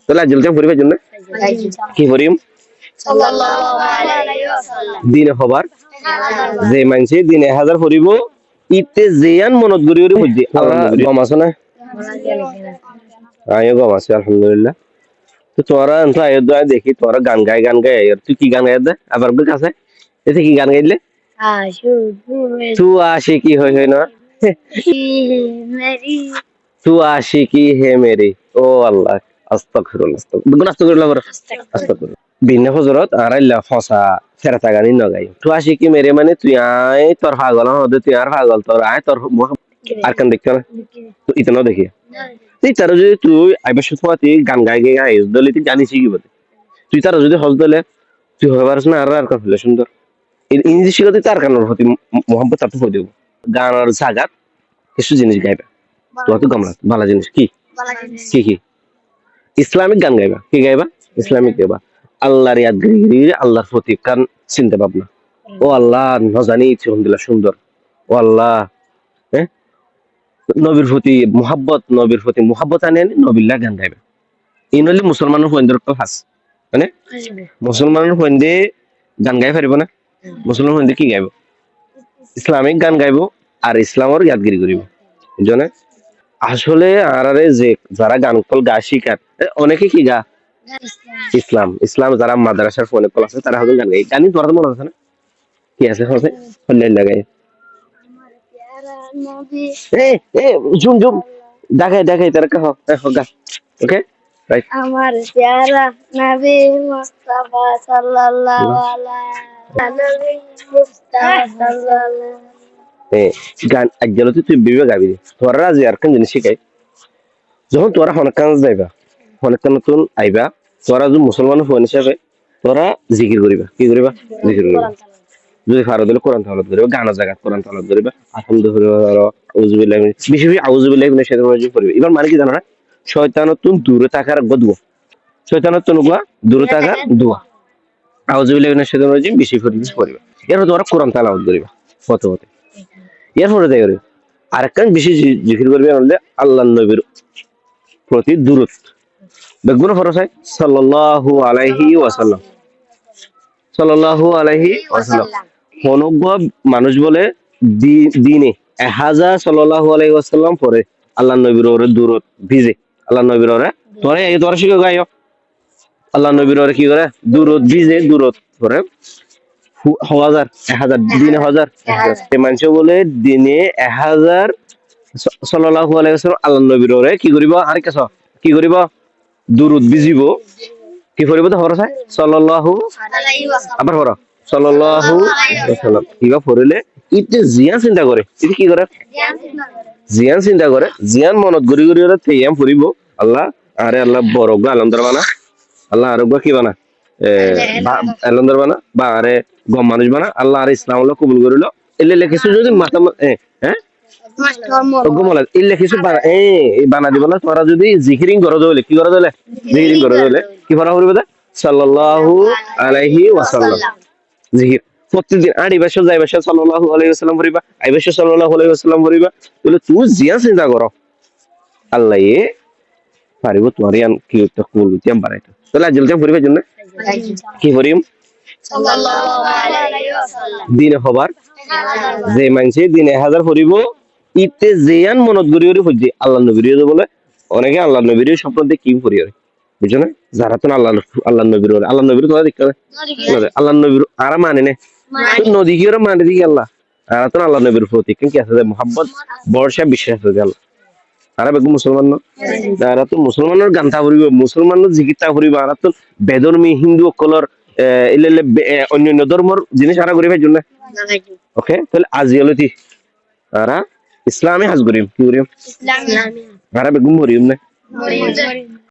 তাহলে আজলকে পরিবার জন্য কি পড়িম দিনে হবার যে মানুষে দিনে 1000 পড়িব ইতে যেয়ান মনত গড়ি গড়ি বুঝি আল্লাহ গম আছে না আমিও গম আছে আলহামদুলিল্লাহ তো তোরা তো আয়োধ্যা দেখি তোরা গান গায় তুই কি গান গাই দে আবার বুক আছে এতে কি গান গাইলে তু আশিকি হয় না তু আশিকি হে মেরি ও আল্লাহ আস্তাগফিরুল্লাহ আস্তাগফিরুল্লাহ ভিন্ন হজরত আরাইল্লা ফসা ফেরতা গানি নগাই তু আশিকি মেরে মানে তুই আয় তোর পাগল হদে তুই আর পাগল তোর আয় তোর আর কান দেখছ না তো ইতনো দেখি তুই তার যদি তুই আইবার সময় তুই গান গাই দলে তুই জানিস কি বলে তুই তার যদি হজ দলে তুই হয়ে পারিস না আর কান ফেলে সুন্দর ইংরেজি শিখতে তার কানের প্রতি মোহাম্মত তাতে হয়ে দেবো গান আর জাগাত কিছু জিনিস গাইবা তোমার তো গামলা ভালো জিনিস কি কি কি ইসলামিক গান গাইবা কি গাইবা ইসলামিক গাইবা আল্লাহর ইয়াদগিরি আল্লাহর প্রতি কান চিন্তা ভাবনা ও আল্লাহ নজানি আলহামদুলিল্লাহ সুন্দর ও আল্লাহ হ্যাঁ নবীর প্রতি মোহাব্বত আনে নবিল্লাহ গান গাইবা এই নইলে মুসলমানের ফোন হাস মানে মুসলমানের ফোন দিয়ে গান গাই পারিব না মুসলমান ফোন দিয়ে কি গাইব ইসলামিক গান গাইব আর ইসলামের ইয়াদগিরি করিব বুঝছো আসলে আরারে যে যারা গান কল গা শিকার অনেকে কি গা ইসলাম যারা মাদ্রাসার ফোনে কল আছে তারা হয়তো গান গাই গানি তোর মনে আছে না কি আছে হবে হল্লাই লাগাই এ এ ঝুম দেখাই তারা কহ গা ওকে রাইট আমার প্যারা নবী মুস্তাফা সাল্লাল্লাহু আলাইহি মুস্তাফা সাল্লাল্লাহু গান একজলতে তুই বিবে গাবি তোরা রাজি আর কোন জিনিস শিখাই যখন তোরা হনকান যাইবা হনকান নতুন আইবা তোরা যদি মুসলমান হন হিসাবে তোরা জিকির করিবা কি করিবা জিকির করিবা যদি ফারো দিলে কোরআন তালাওয়াত করিবা গানা জায়গা কোরআন তালাওয়াত করিবা আলহামদুলিল্লাহ আউযুবিল্লাহি আউযুবিল্লাহি মিনাশ শাইতানির রাজিম করিবা এবার মানে কি জানো না শয়তানতুন দূরে থাকার গদুয়া শয়তানতুন গুয়া দূরে থাকার দোয়া আউযুবিল্লাহি মিনাশ শাইতানির রাজিম বেশি করিবা এরপর তোরা কোরআন তালাওয়াত করিবা ফতোতে এরপরে তাই করিবা আরেকখান বেশি জিকির করবে বললে আল্লাহর নবীর প্রতি দুরূদ বেগুন ফরসাই সাল্লাল্লাহু আলাইহি ওয়াসাল্লাম অনুজ্ঞ মানুষ বলে দিনে 1000 সাল্লাল্লাহু আলাইহি ওয়াসাল্লাম পরে আল্লাহর নবীর ওরে দুরূদ ভিজে আল্লাহর নবীর ওরে তোরা শিখে গাইও আল্লাহর নবীর ওরে কি করে দুরূদ ভিজে দুরূদ পরে 1000 দিনে 1000 মানুষ বলে দিনে 1000 সাল্লাল্লাহু আলাইহি ওয়াসাল্লাম আল্লাহর নবীর ওরে কি করিব আর কি করিব দুরূদ ভিজিব কি করিব তো ফরসাই সাল্লাল্লাহু আবার পড়ো সাল্লাল্লাহু আলাইহি ওয়াসাল্লাম কিবা পড়লে ইতে জিয়ান চিন্তা করে ইতে কি করে জিয়ান চিন্তা করে জিয়ান মনত গরি ওরে তেয়াম পড়িব আল্লাহ আরে আল্লাহ বরগ আলমদার বানা আল্লাহ আরোগ্য কি বানা আলমদার বানা বা আরে গম মানুষ বানা আল্লাহ আর ইসলাম আল্লাহ কবুল করিল এলে কিছু যদি মাথা হ্যাঁ ইল্লে কিছু বানা দিব না তোরা যদি জিকিরিং করে দিলে কি করে দিলে জিকিরিং করে দিলে কি করা হইবে সাল্লাল্লাহু আলাইহি ওয়াসাল্লাম জিকির প্রত্যেকদিন আড়ি বছর যাই বছর সাল্লাল্লাহু আলাইহি ওয়াসাল্লাম পড়িবা আই বছর সাল্লাল্লাহু আলাইহি ওয়াসাল্লাম পড়িবা তাহলে তুই জিয়া চিন্তা করো আল্লাহ এ পারিব তোমার ইয়ান কি তো কুল তিয়াম বানাইতো তাহলে আজলকে পড়িবার জন্য কি পড়িম সাল্লাল্লাহু আলাইহি ওয়াসাল্লাম দিনে হবার যে মানুষে দিনে 1000 পড়িব ইতে জিয়ান মনত গড়ি গড়ি হইছে আল্লাহ নবীর বলে অনেকে আল্লাহ নবীর স্বপ্ন দেখে কি পড়ি আর বুঝছো না যারা তো আল্লাহ নবীর তোরা দেখতে আল্লাহ নবীর আর মানে না নদী কি ওরা মানে দেখি আল্লাহ আর তো আল্লাহ নবীর প্রতি কি আছে মোহাম্মদ বর্ষা বিশ্বাস আছে আল্লাহ আর বেগম মুসলমান তারা তো মুসলমানের গানটা ফুরিব মুসলমানের জিকিরটা ফুরিব আর তো বেদর্মী হিন্দু সকলের অন্য ধর্মর জিনিস আরা করি ভাই জন্য ওকে তাহলে আজিয়ালতি আরা ইসলামে হাজ করিম কি করিম ইসলাম আরা বেগম মরিম না